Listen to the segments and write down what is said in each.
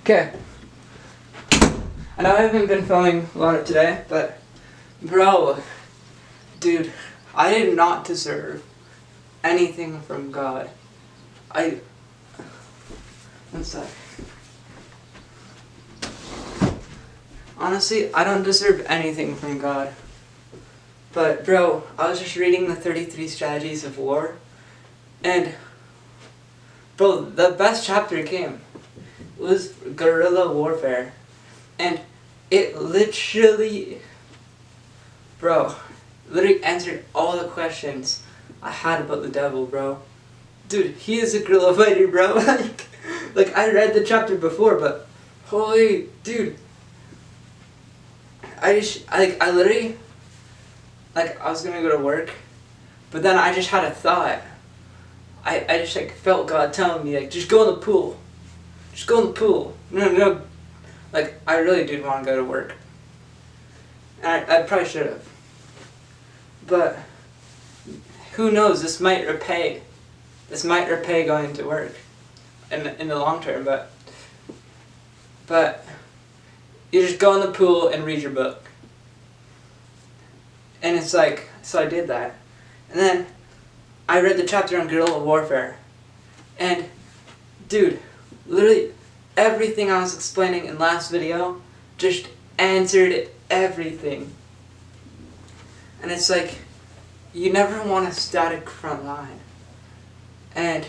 Okay. I know I haven't been filming a lot of today, but bro, dude, I did not deserve anything from God. One sec. Honestly, I don't deserve anything from God. But bro, I was just reading the 33 Strategies of War, and bro, the best chapter came. It was guerrilla warfare. And it literally answered all the questions I had about the devil, bro. Dude, he is a guerrilla fighter, bro. like I read the chapter before, but holy dude. I literally, I was gonna go to work, but then I just had a thought. I just felt God telling me just go in the pool. Just go in the pool. No. I really did want to go to work. And I probably should have. But who knows, this might repay going to work in the long term, but you just go in the pool and read your book. And it's so I did that. And then I read the chapter on guerrilla warfare. And dude, literally everything I was explaining in last video just answered everything. And it's you never want a static front line. And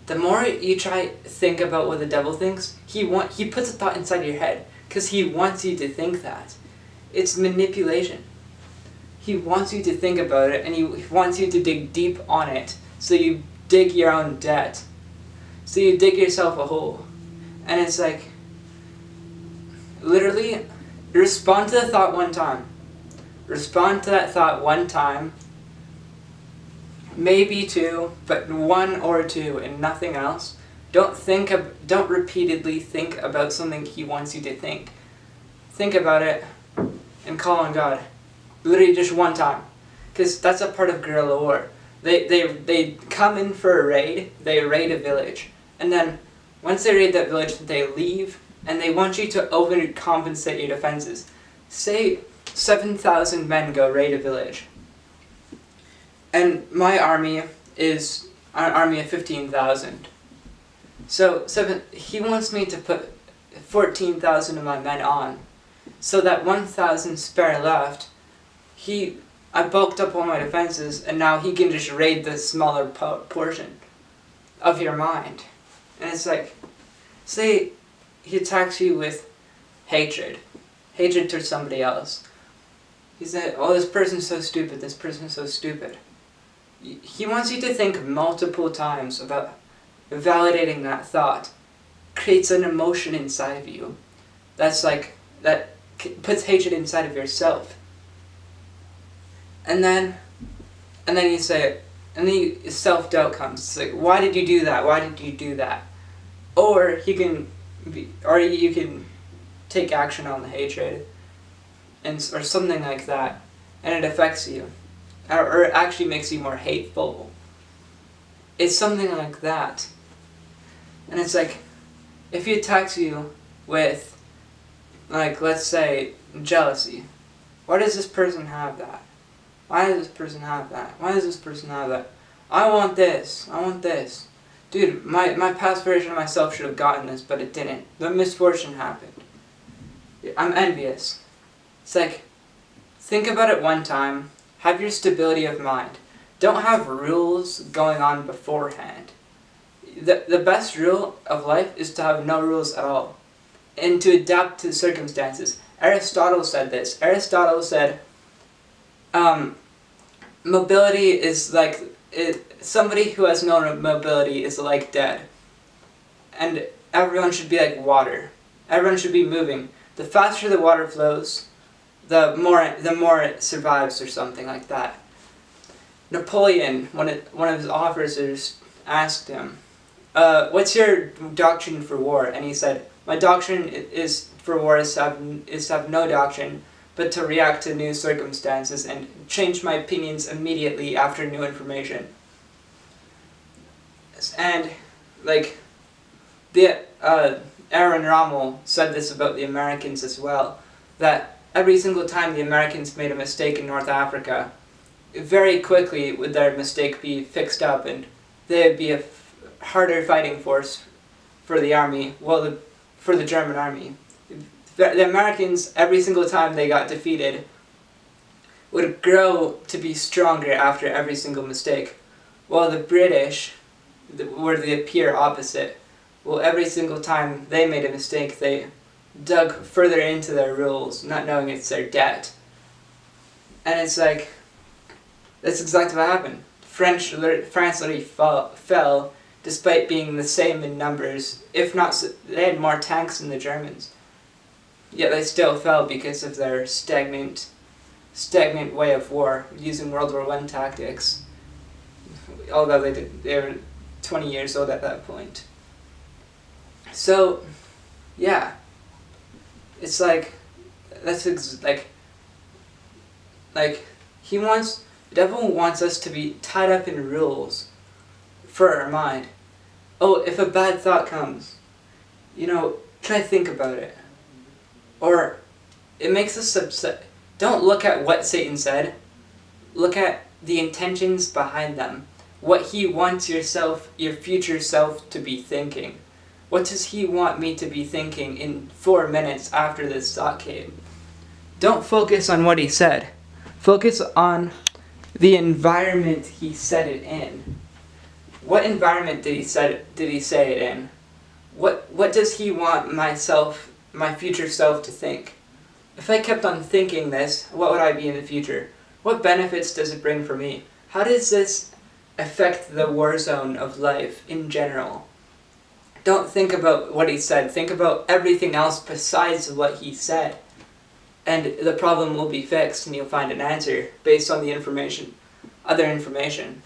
the more you try to think about what the devil thinks, he puts a thought inside your head because he wants you to think that. It's manipulation. He wants you to think about it, and he wants you to dig deep on it, so you dig your own debt. So you dig yourself a hole. And it's literally, respond to the thought one time. Respond to that thought one time, maybe two, but one or two and nothing else. Don't repeatedly think about something he wants you to think. Think about it and call on God. Literally just one time. Because that's a part of guerrilla war. They come in for a raid, they raid a village, and then once they raid that village, they leave, and they want you to overcompensate your defenses. Say 7,000 men go raid a village. And my army is an army of 15,000. So he wants me to put 14,000 of my men on. So that 1,000 spare left, I bulked up all my defenses, and now he can just raid the smaller portion of your mind. And it's say he attacks you with hatred towards somebody else. He said, oh, this person's so stupid, this person's so stupid. He wants you to think multiple times about validating that thought. Creates an emotion inside of you. That puts hatred inside of yourself. And then you say, and then self-doubt comes. It's why did you do that? Why did you do that? Or you can take action on the hatred, or something like that, and it affects you, or it actually makes you more hateful. It's something like that. And it's if he attacks you with, let's say, jealousy, why does this person have that? Why does this person have that? Why does this person have that? I want this. I want this. Dude, my past version of myself should have gotten this, but it didn't. The misfortune happened. I'm envious. It's think about it one time. Have your stability of mind. Don't have rules going on beforehand. The best rule of life is to have no rules at all, and to adapt to circumstances. Aristotle said this. Aristotle said, mobility is somebody who has no mobility is like dead. And everyone should be like water. Everyone should be moving. The faster the water flows, the more it survives, or something like that. Napoleon, one of his officers, asked him, what's your doctrine for war? And he said, my doctrine for war is to have no doctrine, but to react to new circumstances and change my opinions immediately after new information. And Aaron Rommel said this about the Americans as well, that every single time the Americans made a mistake in North Africa, very quickly would their mistake be fixed up and they'd be a harder fighting force for the army, for the German army. The Americans, every single time they got defeated, would grow to be stronger after every single mistake, while the British were the pure opposite. Well, every single time they made a mistake, they dug further into their rules, not knowing it's their debt. And it's like, that's exactly what happened. France literally fell despite being the same in numbers, if not, they had more tanks than the Germans. Yet they still fell because of their stagnant way of war, using World War I tactics. Although they were 20 years old at that point. So, yeah, it's like, the devil wants us to be tied up in rules for our mind. Oh, if a bad thought comes, try to think about it. Or, it makes us upset. Don't look at what Satan said. Look at the intentions behind them. What he wants your future self, to be thinking. What does he want me to be thinking in 4 minutes after this thought came? Don't focus on what he said. Focus on the environment he said it in. What environment did he say it in? What does he want my future self to think? If I kept on thinking this, what would I be in the future? What benefits does it bring for me? How does this affect the war zone of life in general? Don't think about what he said. Think about everything else besides what he said. And the problem will be fixed and you'll find an answer based on the other information.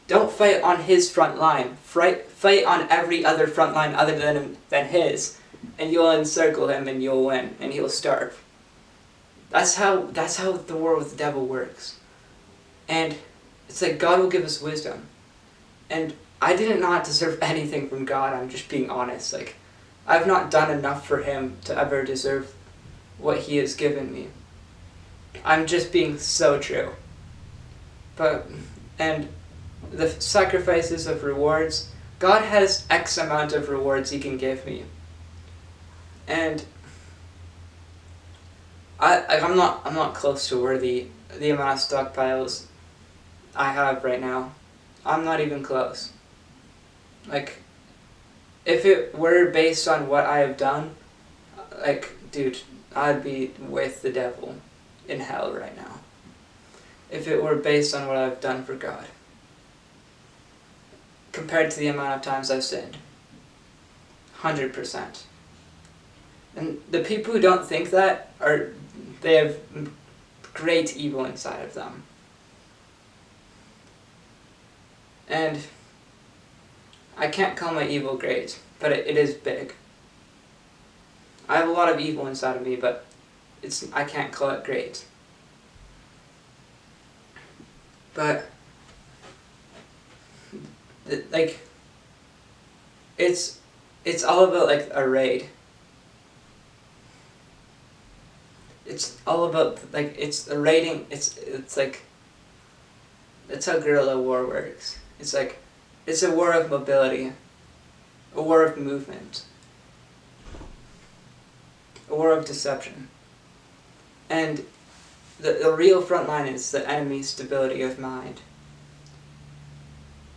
Don't fight on his front line. Fight on every other front line other than his. And you'll encircle him and you'll win and he'll starve. That's how the war with the devil works. And it's like God will give us wisdom. And I did not deserve anything from God, I'm just being honest. Like, I've not done enough for him to ever deserve what he has given me. I'm just being so true. And the sacrifices of rewards, God has X amount of rewards he can give me. And I'm not close to where the amount of stockpiles I have right now. I'm not even close. Like, if it were based on what I have done, dude, I'd be with the devil in hell right now. If it were based on what I've done for God. Compared to the amount of times I've sinned. 100%. And the people who don't think that, they have great evil inside of them. And I can't call my evil great, but it is big. I have a lot of evil inside of me, but I can't call it great. But it's all about a raid. It's all about it's a raiding. It's that's how guerrilla war works. It's a war of mobility, a war of movement, a war of deception. And the real front line is the enemy's stability of mind.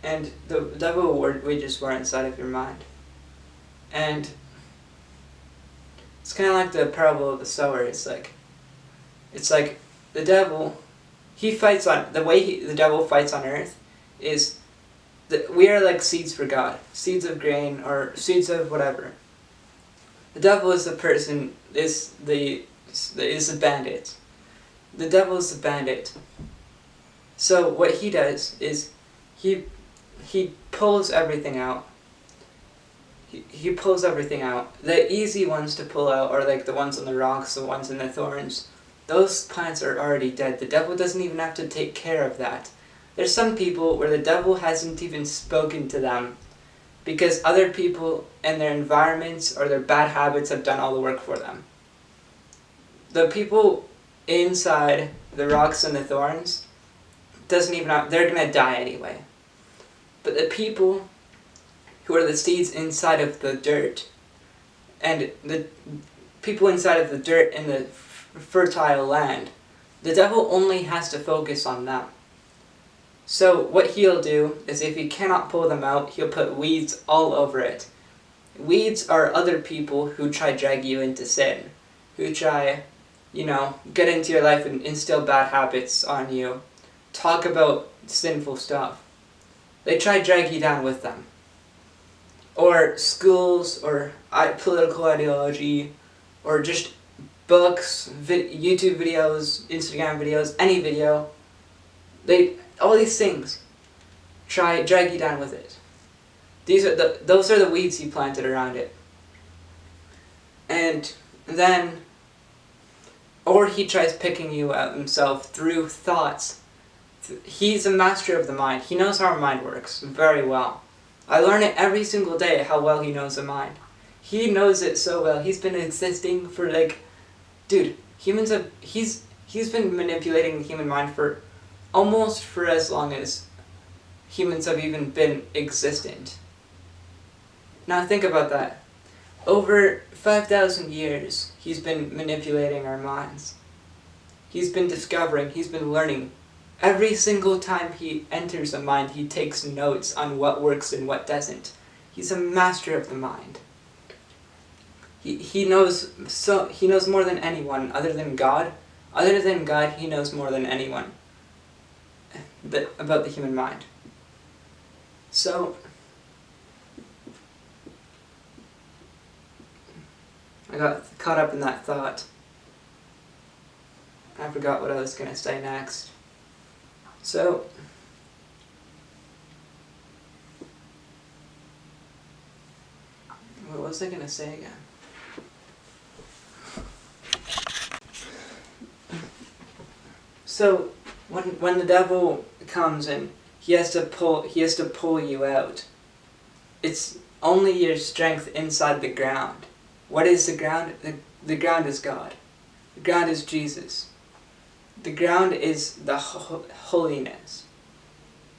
And the devil will wage war inside of your mind. And it's kind of like the parable of the sower. It's like the devil, the devil fights on earth is that we are like seeds for God, seeds of grain or seeds of whatever. The devil is the bandit. The devil is the bandit. So what he does is he pulls everything out. He pulls everything out. The easy ones to pull out are the ones on the rocks, the ones in the thorns. Those plants are already dead. The devil doesn't even have to take care of that. There's some people where the devil hasn't even spoken to them because other people and their environments or their bad habits have done all the work for them. The people inside the rocks and the thorns doesn't even have, they're gonna die anyway. But the people who are the seeds inside of the dirt, and the people inside of the dirt and the fertile land, the devil only has to focus on them. So what he'll do is, if he cannot pull them out, he'll put weeds all over it. Weeds are other people who try to drag you into sin, who try, get into your life and instill bad habits on you, talk about sinful stuff. They try to drag you down with them. Or schools, or political ideology, or just books, YouTube videos, Instagram videos, any video. All these things try drag you down with it. Those are the weeds you planted around it. And then, or he tries picking you out himself through thoughts. He's a master of the mind. He knows how our mind works very well. I learn it every single day how well he knows the mind. He knows it so well. He's been existing for he's been manipulating the human mind for almost for as long as humans have even been existent. Now think about that. Over 5,000 years, he's been manipulating our minds. He's been discovering, he's been learning. Every single time he enters a mind, he takes notes on what works and what doesn't. He's a master of the mind. He knows more than anyone other than God. Other than God, he knows more than anyone about the human mind. So I got caught up in that thought. I forgot what I was going to say next. So, what was I going to say again? So, when the devil comes and he has to pull you out, it's only your strength inside the ground. What is the ground? The ground is God. The ground is Jesus. The ground is the holiness.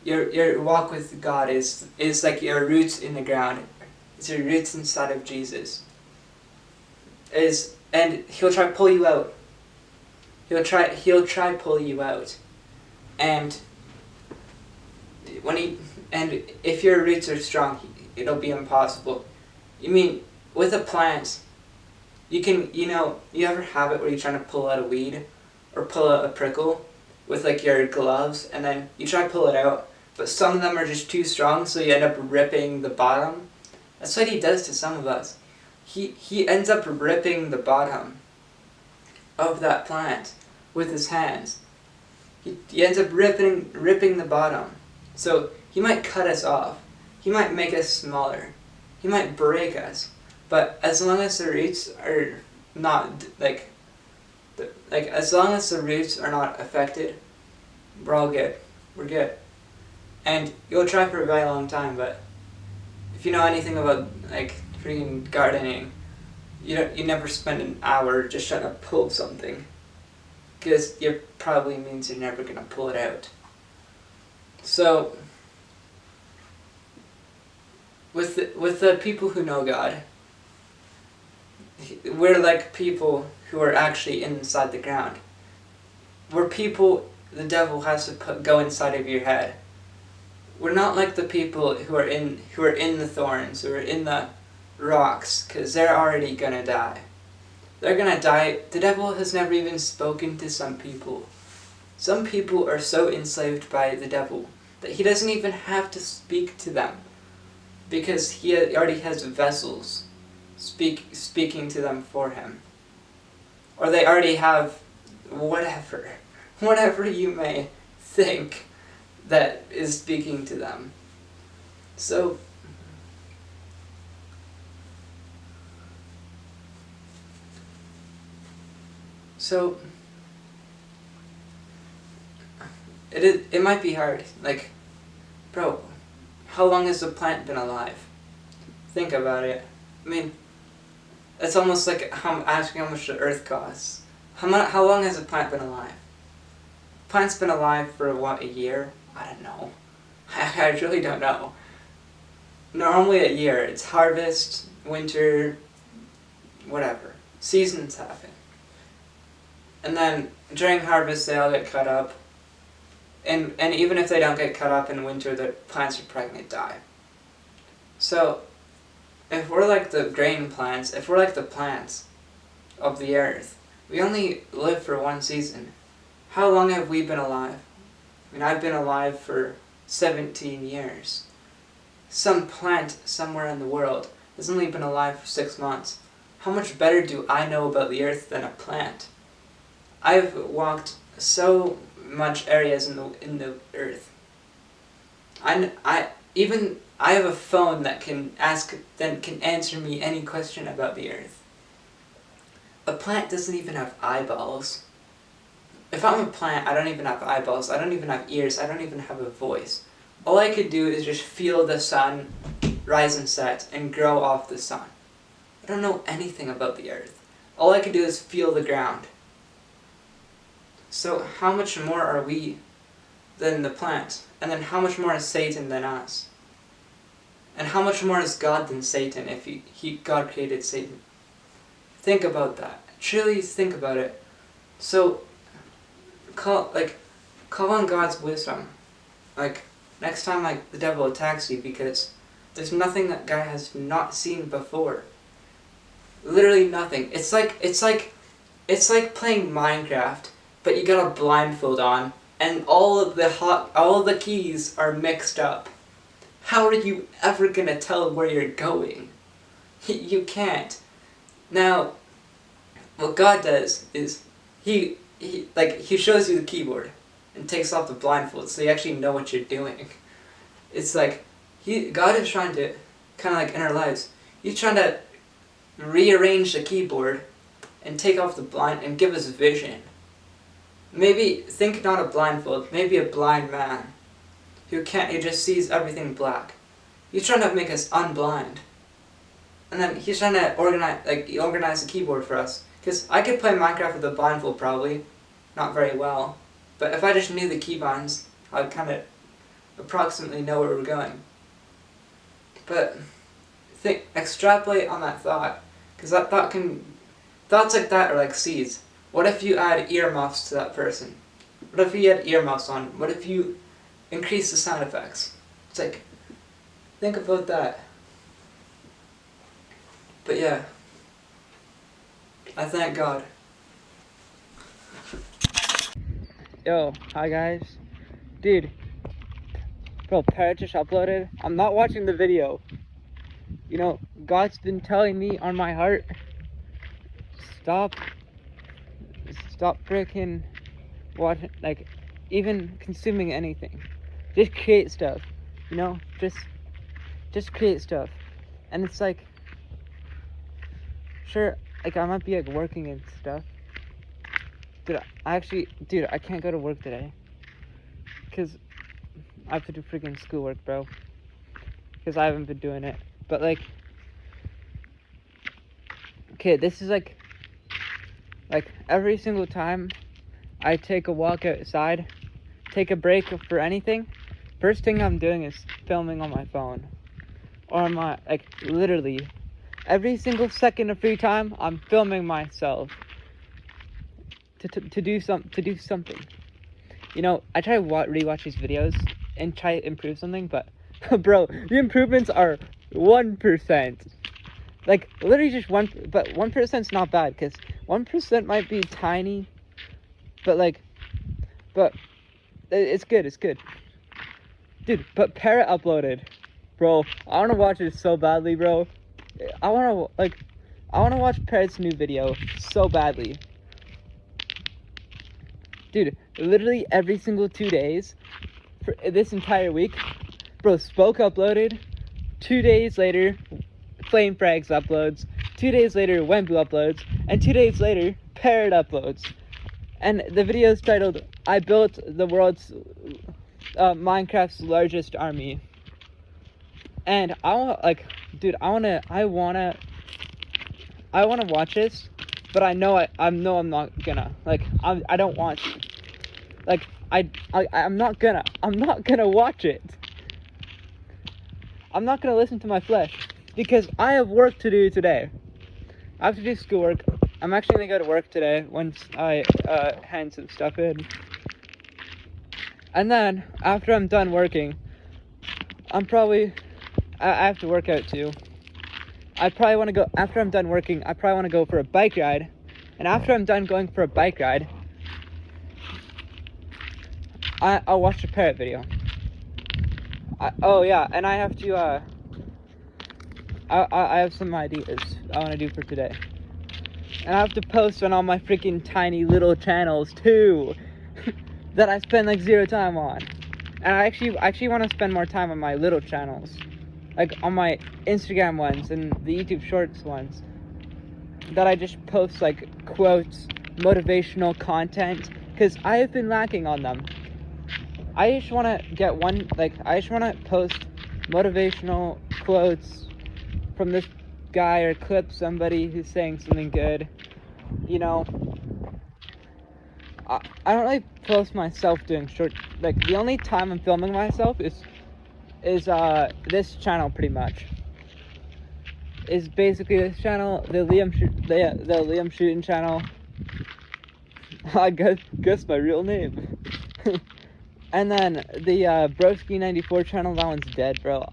Your walk with God is like your roots in the ground. It's your roots inside of Jesus. And he'll try to pull you out. He'll try pull you out. And if your roots are strong, it'll be impossible. With a plant, you ever have it where you're trying to pull out a weed or pull out a prickle with your gloves, and then you try to pull it out, but some of them are just too strong, so you end up ripping the bottom? That's what he does to some of us. He ends up ripping the bottom of that plant with his hands. He ends up ripping the bottom. So he might cut us off. He might make us smaller. He might break us. But as long as the roots are not as long as the roots are not affected, we're all good. We're good. And you'll try for a very long time, but if you know anything about freaking gardening, you never spend an hour just trying to pull something, because it probably means you're never gonna pull it out. So with the people who know God, we're like people who are actually inside the ground. We're people the devil has to go inside of your head. We're not like the people who are in the thorns, who are in the rocks, because they're already gonna die. They're gonna die. The devil has never even spoken to some people. Some people are so enslaved by the devil that he doesn't even have to speak to them, because he already has vessels speaking to them for him. Or they already have whatever you may think that is speaking to them. So it might be hard. Bro, how long has the plant been alive? Think about it. I mean, it's almost like asking how much the Earth costs. How long has a plant been alive? Plant's been alive for what, a year? I don't know. I really don't know. Normally a year. It's harvest, winter, whatever. Seasons happen. And then during harvest they all get cut up. And even if they don't get cut up in winter, the plants are probably going to die. So, if we're like the grain plants, if we're like the plants of the earth, we only live for one season. How long have we been alive? I mean, I've been alive for 17 years. Some plant somewhere in the world has only been alive for 6 months. How much better do I know about the earth than a plant? I've walked so much areas in the earth. I have a phone that can answer me any question about the earth. A plant doesn't even have eyeballs. If I'm a plant, I don't even have eyeballs, I don't even have ears, I don't even have a voice. All I could do is just feel the sun rise and set and grow off the sun. I don't know anything about the earth. All I could do is feel the ground. So how much more are we than the plant? And then how much more is Satan than us? And how much more is God than Satan if God created Satan? Think about that. Truly think about it. So call on God's wisdom. Like, next time the devil attacks you, because there's nothing that guy has not seen before. Literally nothing. It's like playing Minecraft, but you got a blindfold on, and all of the keys are mixed up. How are you ever gonna tell where you're going? You can't. Now, what God does is he shows you the keyboard and takes off the blindfold, so you actually know what you're doing. It's like God is trying to, kind of like in our lives, He's trying to rearrange the keyboard and take off the blind and give us vision. Maybe think not a blindfold, maybe a blind man who just sees everything black. He's trying to make us unblind. And then he's trying to organize the keyboard for us. Because I could play Minecraft with a blindfold probably, not very well. But if I just knew the keybinds, I'd kind of approximately know where we're going. But extrapolate on that thought, because thoughts like that are like seeds. What if you add earmuffs to that person? What if you had earmuffs on? What if you increase the sound effects? It's like, think about that. But yeah, I thank God. Yo, hi guys. Dude, bro, Parrot just uploaded. I'm not watching the video. You know, God's been telling me on my heart, stop freaking watching, even consuming anything. Just create stuff, you know, just create stuff. And it's like, sure, I might be working and stuff. Dude, I can't go to work today. Because I have to do freaking schoolwork, bro. Because I haven't been doing it. But okay, this is every single time I take a walk outside, take a break for anything, first thing I'm doing is filming on my phone. Or on my, literally, every single second of free time, I'm filming myself to do something. You know, I try to rewatch these videos and try to improve something, but bro, the improvements are 1%. Literally just 1%, but 1%'s not bad, because 1% might be tiny, but it's good. Dude, but Parrot uploaded. Bro, I want to watch it so badly, bro. I want to watch Parrot's new video so badly. Dude, literally every single 2 days for this entire week, bro, Spoke uploaded. 2 days later, Flame Frags uploads. 2 days later, Wembu uploads. And 2 days later, Parrot uploads. And the video is titled, I built the world's, Minecraft's largest army. And I want, dude, I wanna watch this, but I know I'm not gonna. Like, I don't want to. Like, I'm not gonna watch it. I'm not gonna listen to my flesh, because I have work to do today. I have to do schoolwork. I'm actually gonna go to work today once I hand some stuff in. And then, after I'm done working, I have to work out too. After I'm done working, I probably want to go for a bike ride. And after I'm done going for a bike ride, I'll watch the parrot video. Oh yeah, and I have to, I have some ideas I want to do for today. And I have to post on all my freaking tiny little channels too, that I spend like 0 time on. And I actually want to spend more time on my little channels, like on my Instagram ones and the YouTube Shorts ones, that I just post like quotes, motivational content, because I have been lacking on them. I just want to get one, like, I just want to post motivational quotes from this guy, or clip somebody who's saying something good, you know. I don't really post myself doing short, like, the only time I'm filming myself is this channel, pretty much. Is basically this channel, the Liam Shootin channel. I guess my real name. And then the Broski94 channel, that one's dead, bro.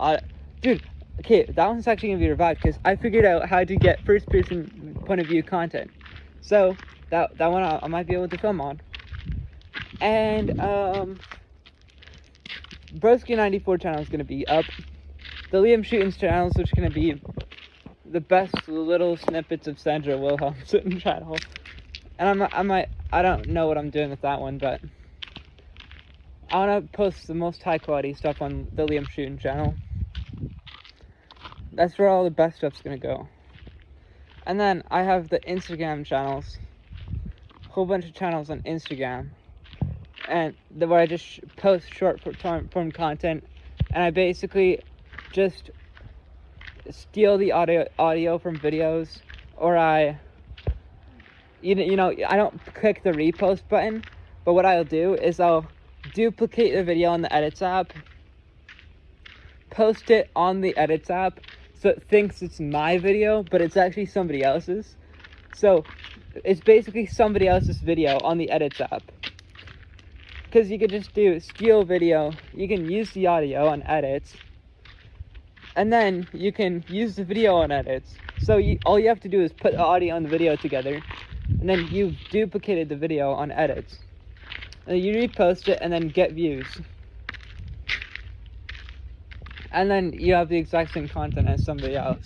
Dude, okay, that one's actually gonna be revived, because I figured out how to get first-person point of view content. So that one I might be able to film on. And Broski94 channel is gonna be up. The Liam Shootin's channel is just gonna be the best little snippets of Sandra Wilhelmsen channel. And I don't know what I'm doing with that one, but I want to post the most high quality stuff on the Liam Shootin channel. That's where all the best stuff's gonna go. And then I have the Instagram channels, whole bunch of channels on Instagram, and where I just post short form content, and I basically just steal the audio from videos, or I don't click the repost button, but what I'll do is I'll duplicate the video on the Edits app, post it on the Edits app, so it thinks it's my video, but it's actually somebody else's. So it's basically somebody else's video on the Edits app. Because you could just do steal video, you can use the audio on Edits, and then you can use the video on Edits. So all you have to do is put the audio and the video together, and then you've duplicated the video on Edits. And you repost it and then get views. And then you have the exact same content as somebody else.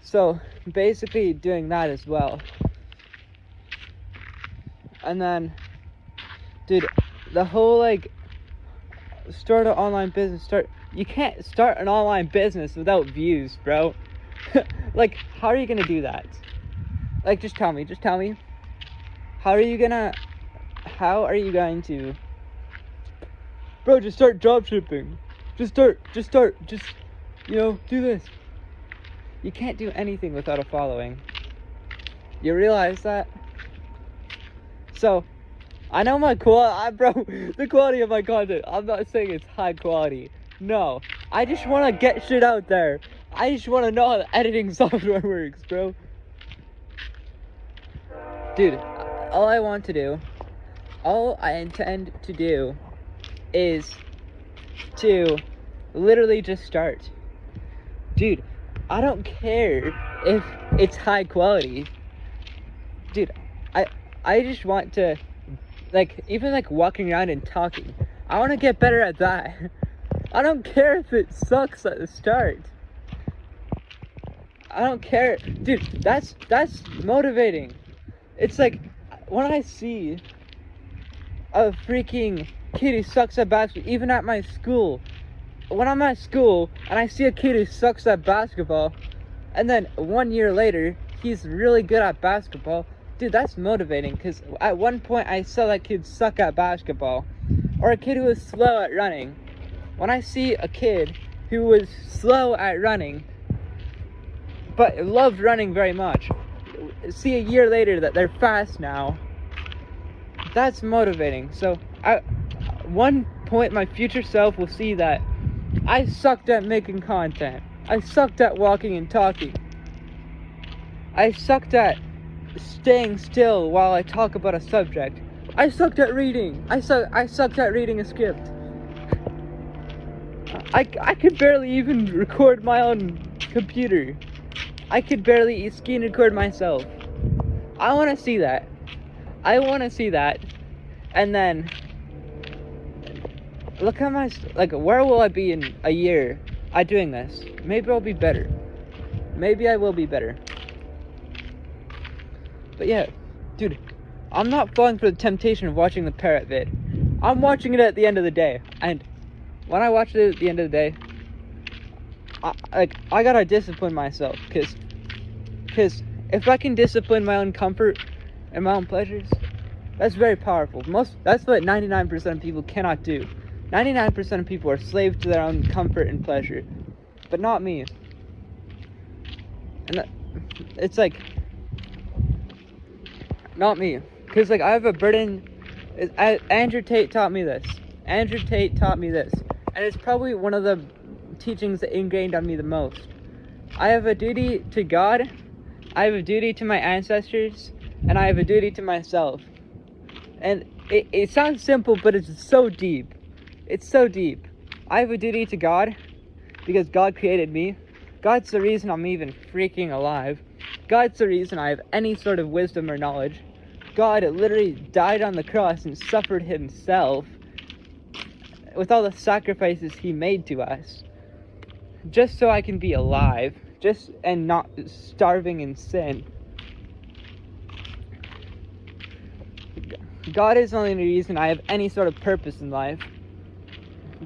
So basically doing that as well. And then, dude, the whole like start an online business, you can't start an online business without views, bro. Like, how are you gonna do that? Like, just tell me. How are you going to, bro, just start dropshipping. Just, do this. You can't do anything without a following. You realize that? So, I know bro, the quality of my content, I'm not saying it's high quality. No, I just want to get shit out there. I just want to know how the editing software works, bro. Dude, all I intend to do is to literally just start. Dude, I don't care if it's high quality. Dude, I just want to, like, even like walking around and talking, I want to get better at that. I don't care if it sucks at the start. I don't care. Dude, that's motivating. It's like, when I see a freaking kid who sucks at basketball, even at my school, when I'm at school and I see a kid who sucks at basketball, and then 1 year later he's really good at basketball, dude, that's motivating. Because at one point I saw that kid suck at basketball, or a kid who was slow at running. When I see a kid who was slow at running, but loved running very much, see a year later that they're fast now. That's motivating. So at one point my future self will see that I sucked at making content. I sucked at walking and talking. I sucked at staying still while I talk about a subject. I sucked at reading. I sucked at reading a script. I could barely even record my own computer. I could barely screen record myself. I want to see that. I want to see that. And then look at my, like, where will I be in a year at doing this? Maybe I'll be better. Maybe I will be better. But yeah, dude, I'm not falling for the temptation of watching the parrot vid. I'm watching it at the end of the day. And when I watch it at the end of the day, I gotta discipline myself. Because if I can discipline my own comfort and my own pleasures, that's very powerful. That's what 99% of people cannot do. 99% of people are slaves to their own comfort and pleasure, but not me. And it's like, not me. Because, like, I have a burden. Andrew Tate taught me this. And it's probably one of the teachings that ingrained on me the most. I have a duty to God, I have a duty to my ancestors, and I have a duty to myself. And it sounds simple, but it's so deep. It's so deep. I have a duty to God because God created me. God's the reason I'm even freaking alive. God's the reason I have any sort of wisdom or knowledge. God literally died on the cross and suffered himself with all the sacrifices he made to us, just so I can be alive, and not starving in sin. God is the only reason I have any sort of purpose in life.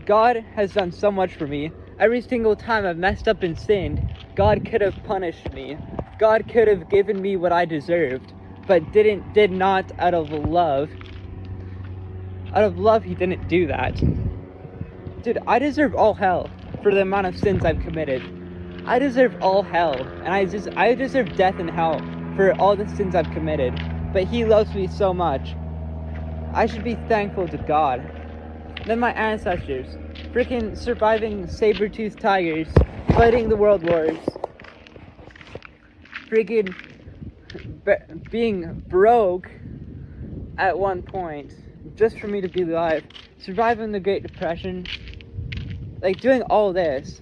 God has done so much for me. Every single time I've messed up and sinned, God could have punished me. God could have given me what I deserved, but did not out of love. Out of love, he didn't do that. Dude, I deserve all hell for the amount of sins I've committed. I deserve all hell, and I deserve death and hell for all the sins I've committed. But he loves me so much. I should be thankful to God. Then my ancestors, freaking surviving saber-toothed tigers, fighting the world wars, freaking being broke at one point just for me to be alive, surviving the Great Depression, like doing all this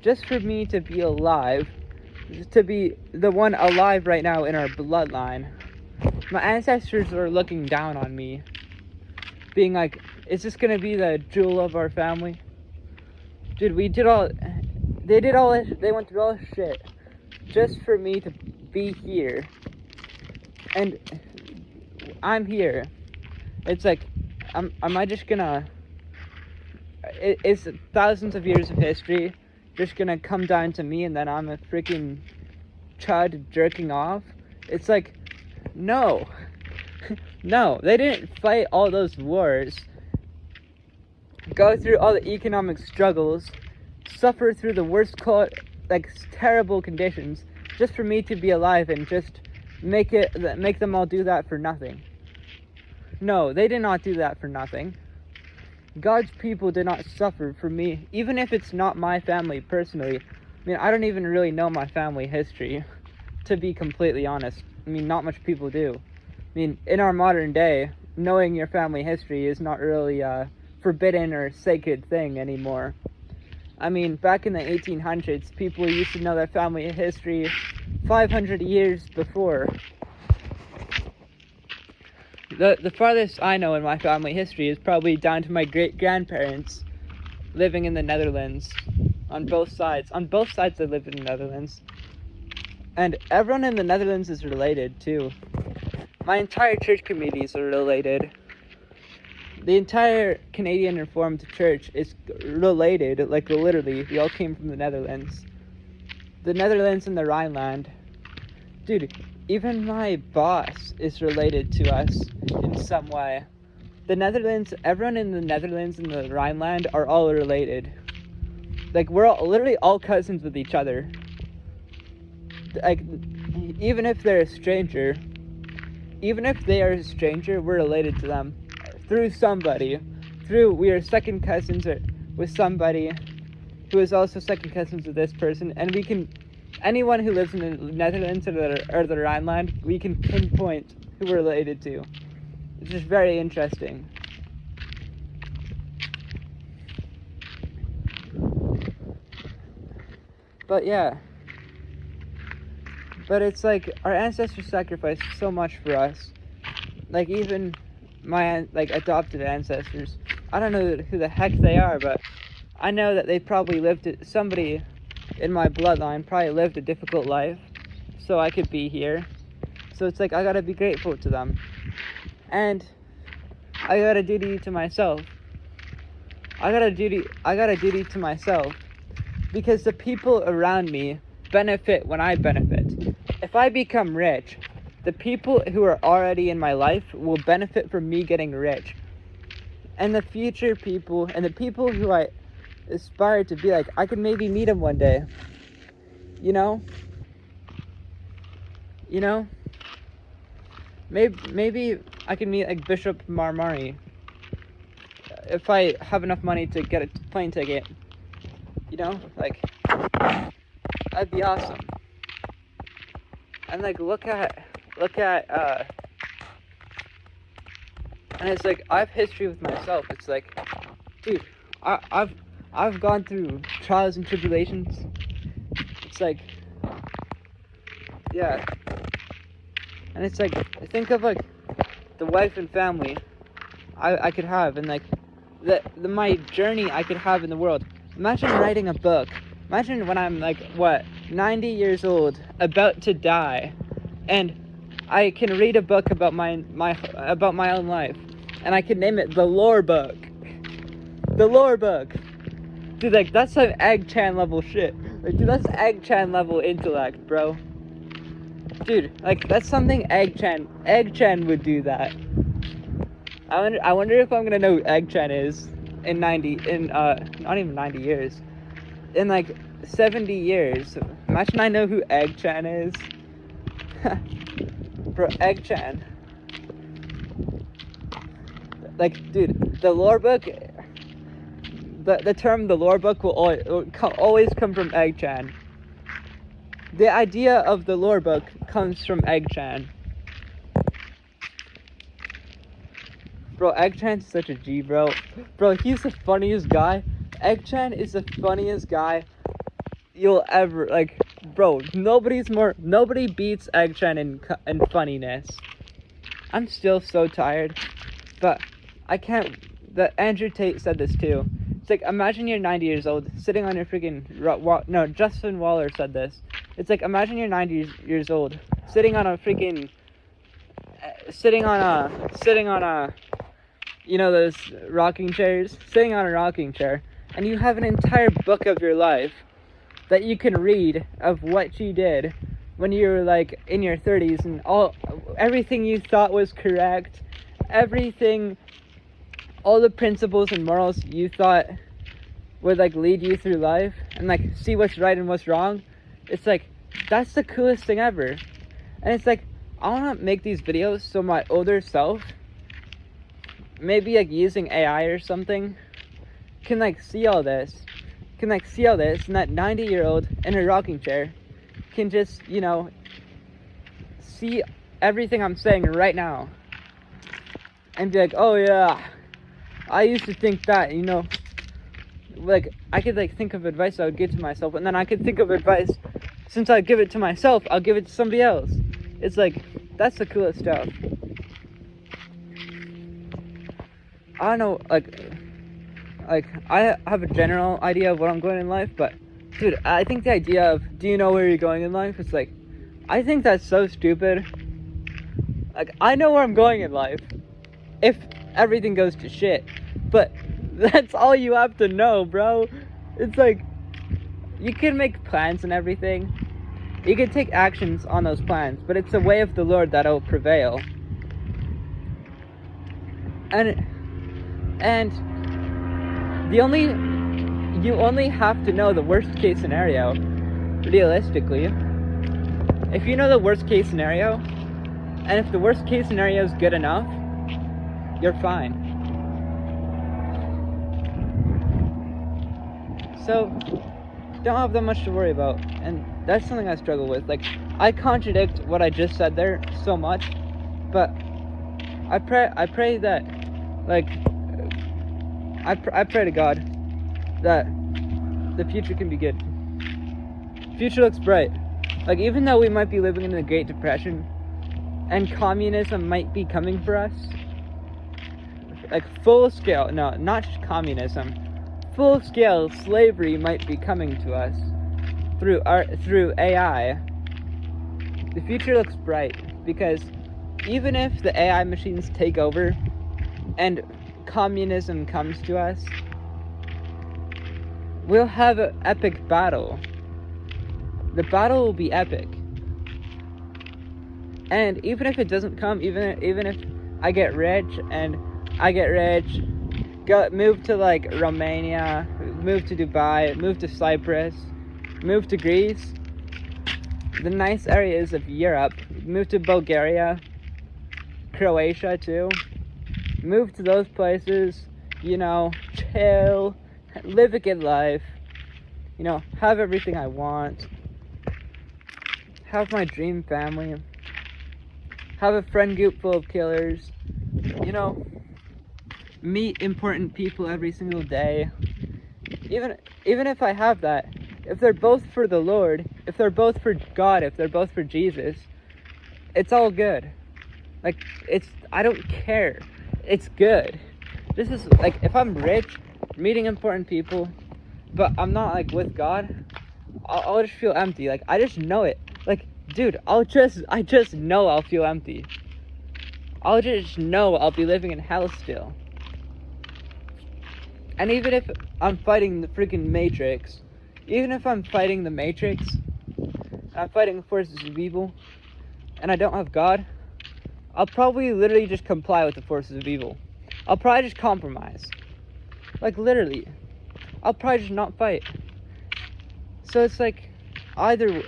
just for me to be alive, to be the one alive right now in our bloodline. My ancestors are looking down on me, being like, is this gonna be the jewel of our family? Dude, they went through all this shit just for me to be here. And I'm here. It's like, am I just gonna, is thousands of years of history just gonna come down to me and then I'm a freaking chud jerking off? It's like, no. No, they didn't fight all those wars, go through all the economic struggles, suffer through the worst, terrible conditions, just for me to be alive and just make them all do that for nothing. No, they did not do that for nothing. God's people did not suffer for me, even if it's not my family personally. I mean, I don't even really know my family history, to be completely honest. I mean, not much people do. I mean, in our modern day, knowing your family history is not really a forbidden or sacred thing anymore. I mean, back in the 1800s, people used to know their family history 500 years before. The farthest I know in my family history is probably down to my great-grandparents living in the Netherlands on both sides. On both sides they live in the Netherlands. And everyone in the Netherlands is related, too. My entire church communities are related. The entire Canadian Reformed Church is related, like literally. We all came from the Netherlands. The Netherlands and the Rhineland. Dude, even my boss is related to us in some way. The Netherlands, everyone in the Netherlands and the Rhineland are all related. like, we're literally all cousins with each other. Like, even if they're a stranger, we're related to them through somebody. We are second cousins with somebody who is also second cousins with this person, and anyone who lives in the Netherlands or the Rhineland, we can pinpoint who we're related to. It's just very interesting. But yeah. But it's like, our ancestors sacrificed so much for us. Like, even my, like, adopted ancestors. I don't know who the heck they are, but I know that they probably somebody in my bloodline probably lived a difficult life, so I could be here. So it's like, I gotta be grateful to them. And I got a duty to myself. I got a duty to myself, because the people around me benefit when I benefit. If I become rich, the people who are already in my life will benefit from me getting rich. And the future people, and the people who I aspire to be like, I could maybe meet them one day. You know? Maybe I can meet, like, Bishop Marmari if I have enough money to get a plane ticket. You know? Like, that'd be awesome. And, like, look at and it's like, I have history with myself. It's like, dude, I've gone through trials and tribulations. It's like, yeah. And it's like, think of, like, the wife and family I could have, and, like, my journey I could have in the world. Imagine writing a book. Imagine when I'm, like, 90 years old, about to die, and I can read a book about my own life, and I can name it The Lore Book. The Lore Book. Dude, like, that's some Egg-chan level shit. Like, dude, that's Egg-chan level intellect, bro. Dude, like, that's something Egg-chan would do that. I wonder if I'm gonna know who Egg-chan is in not even 90 years. In, like, 70 years. Imagine I know who Egg-chan is. Bro, Egg-chan. Like, dude, the lore book, the term the lore book will always come from Egg-chan. The idea of the lore book comes from Egg-chan. Bro, Egg-chan's such a G, bro. Bro, he's the funniest guy. Egg-chan is the funniest guy you'll ever, like, bro, nobody beats Egg-chan in funniness. I'm still so tired, but I can't, Andrew Tate said this too. It's like, imagine you're 90 years old, sitting on your freaking, no, Justin Waller said this. It's like, imagine you're 90 years old, sitting on a, you know, those rocking chairs, sitting on a rocking chair, and you have an entire book of your life that you can read of what you did when you were, like, in your 30s, and everything you thought was correct, all the principles and morals you thought would, like, lead you through life, and, like, see what's right and what's wrong. It's like, that's the coolest thing ever. And it's like, I want to make these videos so my older self, maybe, like, using AI or something, can, like, see all this, and that 90-year-old in a rocking chair can just, you know, see everything I'm saying right now, and be like, oh yeah, I used to think that, you know, like, I could, like, think of advice I would give to myself, and then I could think of advice, since I give it to myself, I'll give it to somebody else. It's like, that's the coolest stuff. I don't know, like, I have a general idea of what I'm going in life, but, dude, I think the idea of, do you know where you're going in life? It's like, I think that's so stupid. Like, I know where I'm going in life, if everything goes to shit, but that's all you have to know, bro. It's like, you can make plans and everything, you can take actions on those plans, but it's the way of the Lord that'll prevail. And you only have to know the worst case scenario, realistically. If you know the worst case scenario, and if the worst case scenario is good enough, you're fine. So, don't have that much to worry about, and that's something I struggle with. Like, I contradict what I just said there so much, but I pray that, like, I pray to God that the future can be good. Future looks bright. Like, even though we might be living in the Great Depression, and communism might be coming for us, like full scale, no, not just communism, full scale slavery might be coming to us through AI. The future looks bright, because even if the AI machines take over and communism comes to us, we'll have an epic battle. The battle will be epic. And even if it doesn't come, even if I get rich, move to like Romania, move to Dubai, move to Cyprus, move to Greece, the nice areas of Europe, move to Bulgaria, Croatia too, move to those places, chill, live a good life, have everything I want, have my dream family, have a friend group full of killers, meet important people every single day. Even if I have that, if they're both for the Lord, if they're both for God, if they're both for Jesus, it's all good. Like, I don't care. It's good. This is, like, if I'm rich, meeting important people, but I'm not, like, with God, I'll just feel empty. Like, I just know it. Like, dude, I just know I'll feel empty. I'll just know I'll be living in hell still. And even if I'm fighting the freaking Matrix, even if I'm fighting the Matrix, and I'm fighting forces of evil, and I don't have God, I'll probably literally just comply with the forces of evil. I'll probably just compromise. Like, literally. I'll probably just not fight. So it's like, either,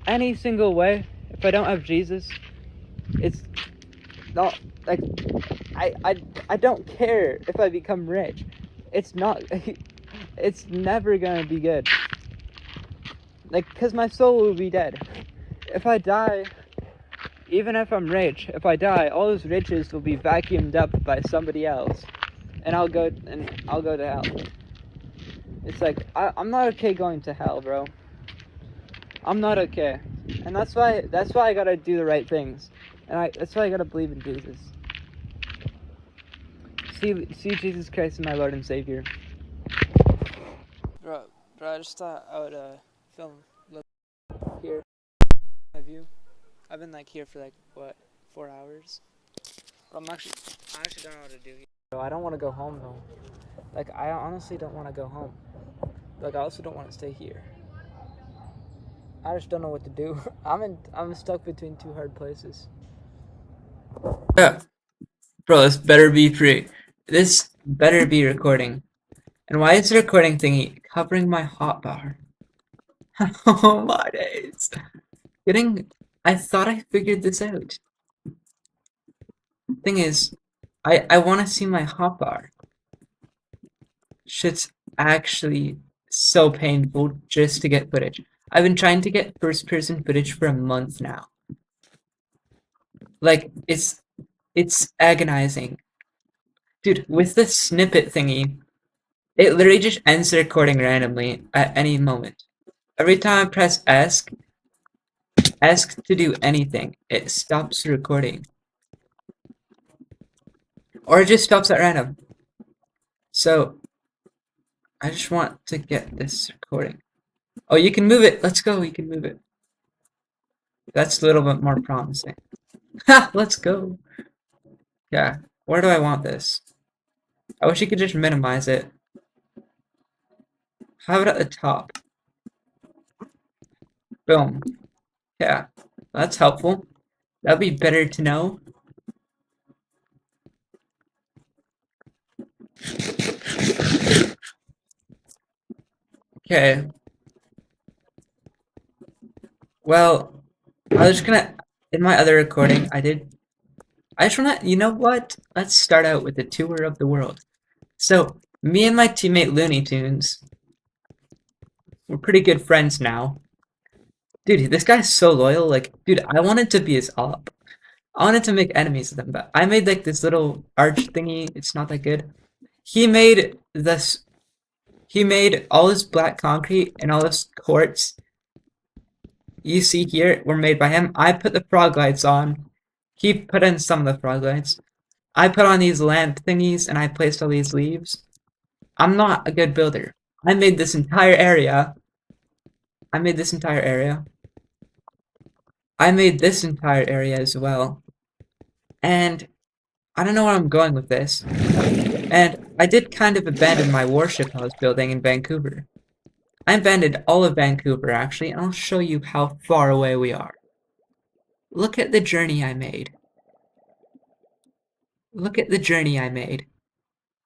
any single way, if I don't have Jesus, it's not, like, I don't care if I become rich. It's not, it's never gonna be good. Like, because my soul will be dead. If I die, even if I'm rich, if I die, all those riches will be vacuumed up by somebody else, and I'll go to hell. It's like, I'm not okay going to hell, bro. I'm not okay. And that's why I gotta do the right things. And that's why I gotta believe in Jesus. See Jesus Christ as my Lord and Savior. Bro, I just thought I would film here. My view. I've been like here for like 4 hours. I actually don't know what to do here. So I don't want to go home though. Like, I honestly don't want to go home. Like, I also don't want to stay here. I just don't know what to do. I'm stuck between two hard places. Yeah. Bro, this better be free. This better be recording. And why is the recording thingy covering my hotbar? Oh my days. I thought I figured this out. Thing is, I want to see my hotbar. Shit's actually so painful just to get footage. I've been trying to get first-person footage for a month now. Like, it's agonizing. Dude, with the snippet thingy, it literally just ends the recording randomly at any moment. Every time I press ask to do anything, it stops the recording. Or it just stops at random. So, I just want to get this recording. Oh, you can move it! Let's go, you can move it. That's a little bit more promising. Ha! Let's go! Yeah, where do I want this? I wish you could just minimize it. Have it at the top. Boom. Yeah, that's helpful. That'd be better to know. Okay. Well, I was gonna in my other recording I just wanna you know what? Let's start out with a tour of the world. So me and my teammate Looney Tunes, we're pretty good friends now. Dude, this guy's so loyal, like, dude, I wanted to be his op. I wanted to make enemies of them, but I made like this little arch thingy, it's not that good. He made this he made all this black concrete and all this quartz you see here were made by him. I put the frog lights on. He put in some of the frog lights. I put on these lamp thingies and I placed all these leaves. I'm not a good builder. I made this entire area. I made this entire area. I made this entire area as well. And I don't know where I'm going with this. And I did kind of abandon my warship I was building in Vancouver. I abandoned all of Vancouver actually, and I'll show you how far away we are. Look at the journey I made. Look at the journey I made.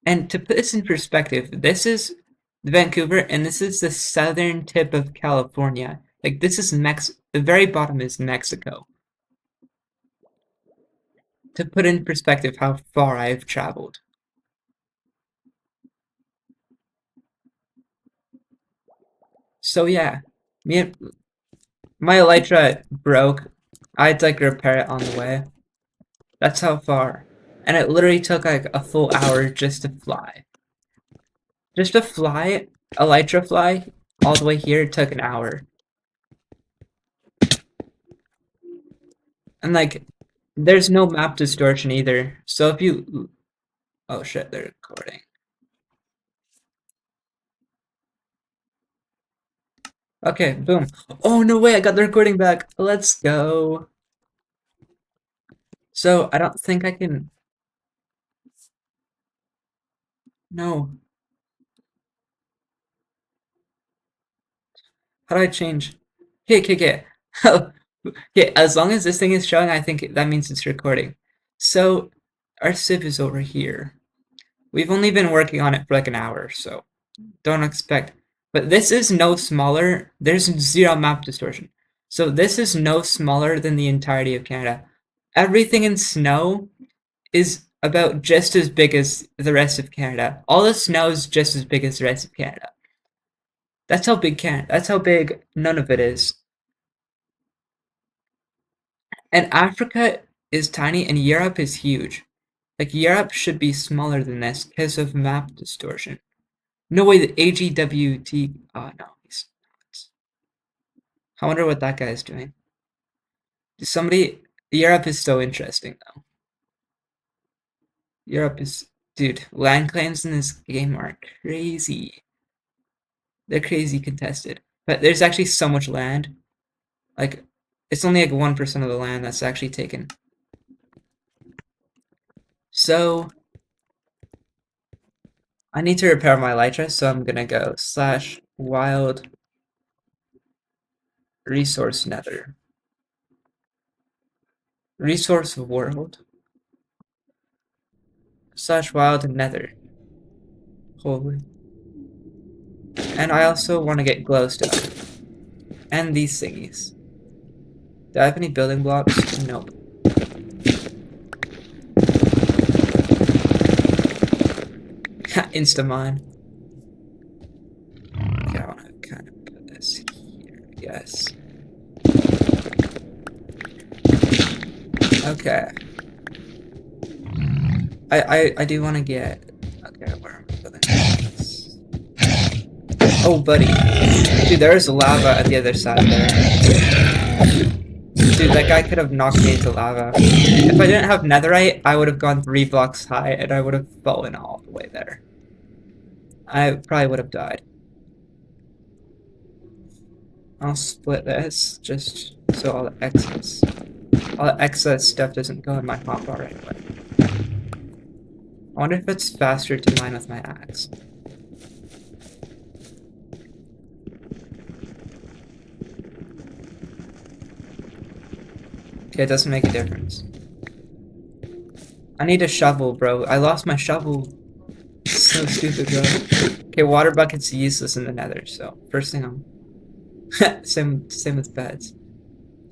And to put this in perspective, this is Vancouver and this is the southern tip of California. Like this is the very bottom is Mexico. To put in perspective how far I've traveled. So yeah, my elytra broke. I had to like repair it on the way. That's how far. And it literally took like a full hour just to fly. Just to fly, elytra fly, all the way here took an hour. And like, there's no map distortion either. So if you, oh shit, they're recording. Okay, boom. Oh no way, I got the recording back. Let's go. So I don't think I can. No. How do I change? Okay. Okay, as long as this thing is showing, I think that means it's recording. So our sieve is over here. We've only been working on it for like an hour, so don't expect. But this is no smaller. There's zero map distortion. So this is no smaller than the entirety of Canada. Everything in snow is about just as big as the rest of Canada. All the snow is just as big as the rest of Canada. That's how big that's how big none of it is. And Africa is tiny and Europe is huge. Like Europe should be smaller than this because of map distortion. No way the AGWT no, he's not. I wonder what that guy is doing. Europe is so interesting though. Europe is dude, land claims in this game are crazy. They're crazy contested. But there's actually so much land. Like, it's only like 1% of the land that's actually taken. So, I need to repair my elytra, so I'm gonna go /wild resource nether. Resource world /wild nether. Holy. And I also want to get glowstone. And these thingies. Do I have any building blocks? Nope. Instamine. Okay, I want to kind of put this here, I guess. Okay. I do want to get. Okay, where am I building this? Oh, buddy. Dude, there's lava at the other side there. Dude, that guy could have knocked me into lava. If I didn't have netherite, I would have gone 3 blocks high and I would have fallen all the way there. I probably would have died. I'll split this just so all the excess stuff doesn't go in my hotbar right away. I wonder if it's faster to mine with my axe. Okay, it doesn't make a difference. I need a shovel, bro. I lost my shovel so stupid, bro. Okay, water bucket's useless in the nether, so first thing I'm same with beds.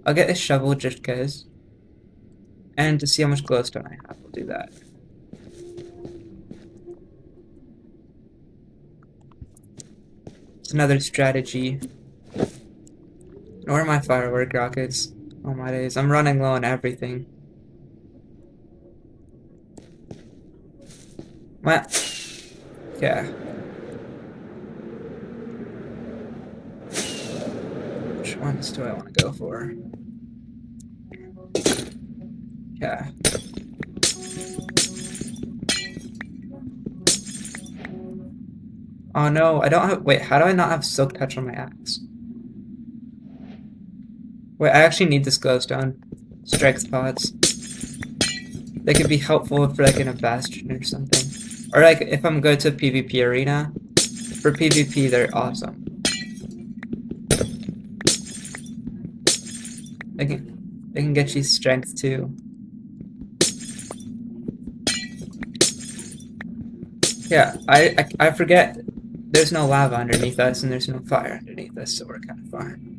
I'll get a shovel just cause. And to see how much glowstone I have, we'll do that. It's another strategy. Where are my firework rockets? Oh my days, I'm running low on everything. Well, yeah. Which ones do I want to go for? Yeah. Oh no, I don't have. Wait, how do I not have silk touch on my axe? Wait, I actually need this glowstone. Strength pots. They could be helpful for like in a bastion or something. Or like if I'm going to PvP arena. For PvP, they're awesome. They can get you strength too. Yeah, I forget there's no lava underneath us and there's no fire underneath us, so we're kind of fine.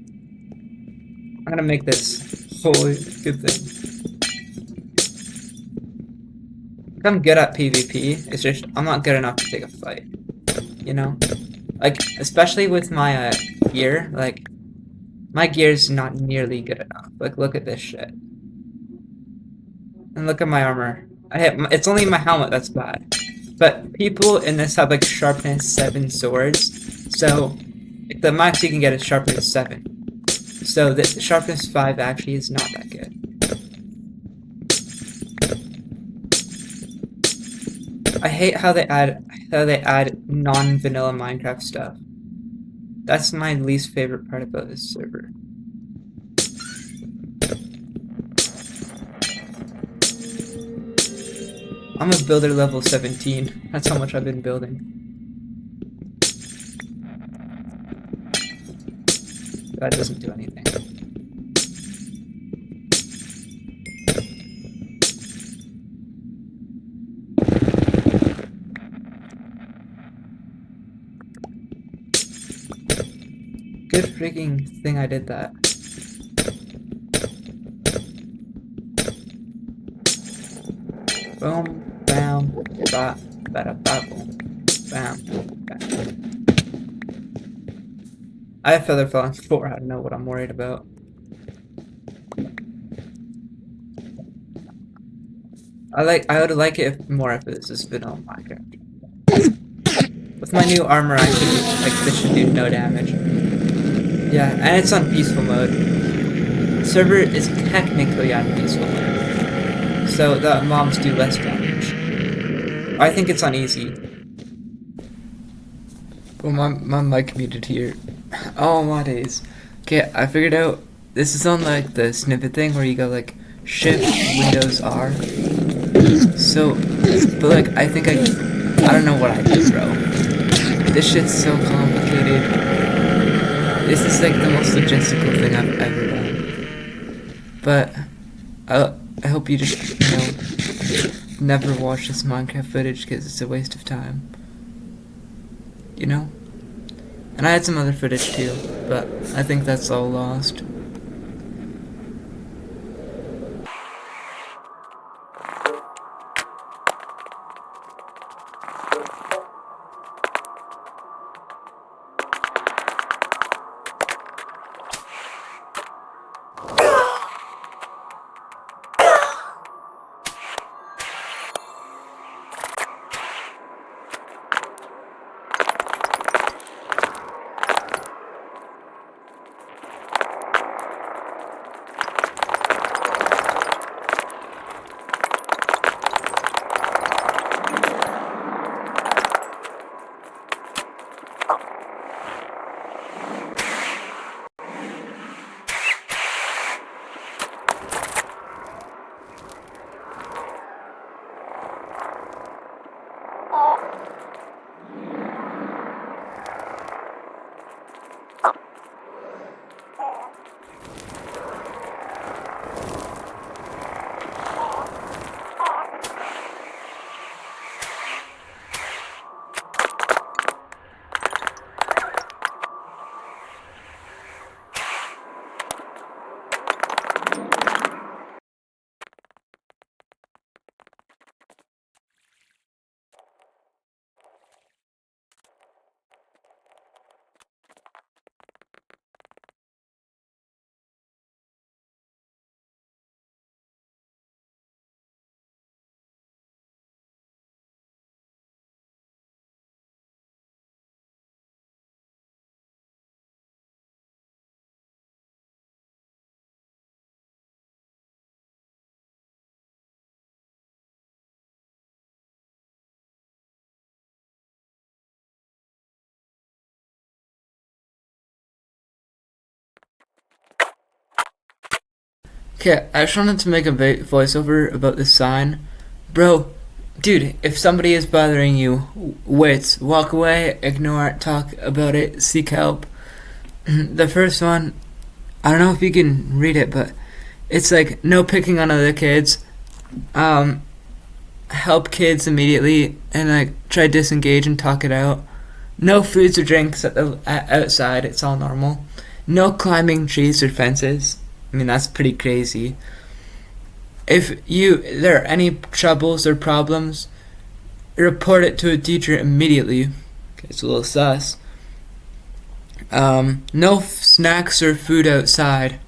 I'm gonna make this wholly good thing. I'm good at PvP, it's just I'm not good enough to take a fight. You know? Like, especially with my gear, like, my gear's not nearly good enough. Like, look at this shit. And look at my armor. It's only my helmet that's bad. But people in this have like sharpness 7 swords, so the max you can get is sharpness 7. So the sharpness 5 actually is not that good. I hate how they add non-vanilla Minecraft stuff. That's my least favorite part about this server. I'm a builder level 17. That's how much I've been building. That doesn't do anything. Good freaking thing I did that. Boom, bam, ba, bada, ba, boom, bam, bam. I have feather falling 4. I don't know what I'm worried about. I would like it more if this is vanilla Minecraft. With my new armor, I should like this should do no damage. Yeah, and it's on peaceful mode. The server is technically on peaceful mode, so the mobs do less damage. I think it's on easy. Well, my mic muted here. Oh my days. Okay, I figured out this is on like the snippet thing where you go like Shift Windows R. So, but like I think I don't know what I did, bro. This shit's so complicated. This is like the most logistical thing I've ever done. But I hope you just never watch this Minecraft footage because it's a waste of time. You know? And I had some other footage too, but I think that's all lost. Okay, I just wanted to make a voiceover about this sign. Bro, dude, if somebody is bothering you, wait, walk away, ignore it, talk about it, seek help. The first one, I don't know if you can read it, but it's like, no picking on other kids, help kids immediately, and like try to disengage and talk it out. No foods or drinks outside, it's all normal. No climbing trees or fences. I mean, that's pretty crazy. If there are any troubles or problems, report it to a teacher immediately. Okay, it's a little sus. No snacks or food outside.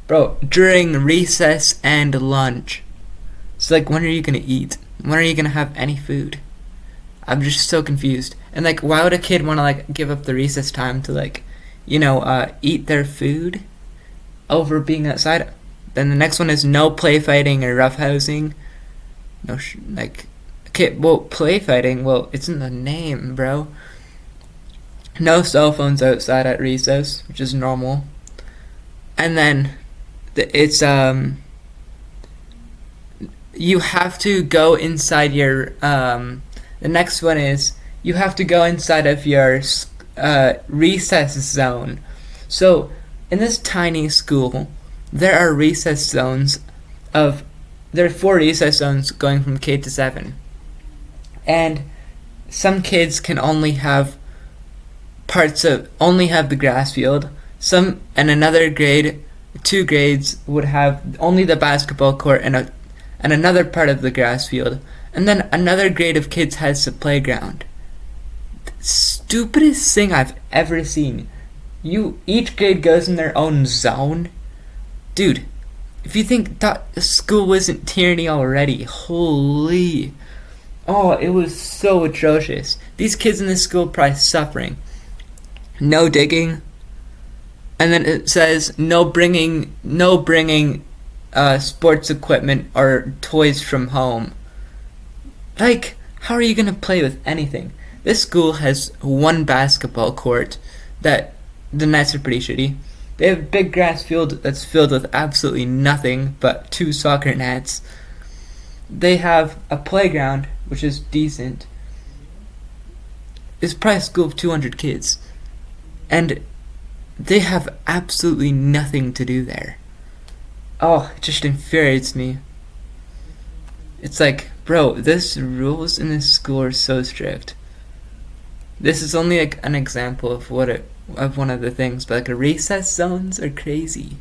Bro, during recess and lunch. It's like, when are you gonna eat? When are you gonna have any food? I'm just so confused. And like, why would a kid want to like give up the recess time to like, eat their food over being outside? Then the next one is no play fighting or roughhousing. No, okay, well, play fighting, well, it's in the name, bro. No cell phones outside at recess, which is normal. And then it's you have to go inside your the next one is you have to go inside of your recess zone. So in this tiny school, there are recess zones there are 4 recess zones going from K to 7. And some kids can only have the grass field. Some, and another grade, 2 grades would have only the basketball court and another part of the grass field. And then another grade of kids has the playground. Stupidest thing I've ever seen. Each grade goes in their own zone. Dude, if you think that school wasn't tyranny already, holy. Oh, it was so atrocious. These kids in this school are probably suffering. No digging. And then it says no bringing sports equipment or toys from home. Like, how are you gonna play with anything? This school has 1 basketball court that the nets are pretty shitty. They have a big grass field that's filled with absolutely nothing but 2 soccer nets. They have a playground, which is decent. It's probably a school of 200 kids. And they have absolutely nothing to do there. Oh, it just infuriates me. It's like, bro, this rules in this school are so strict. This is only like an example of one of the things, but like recess zones are crazy.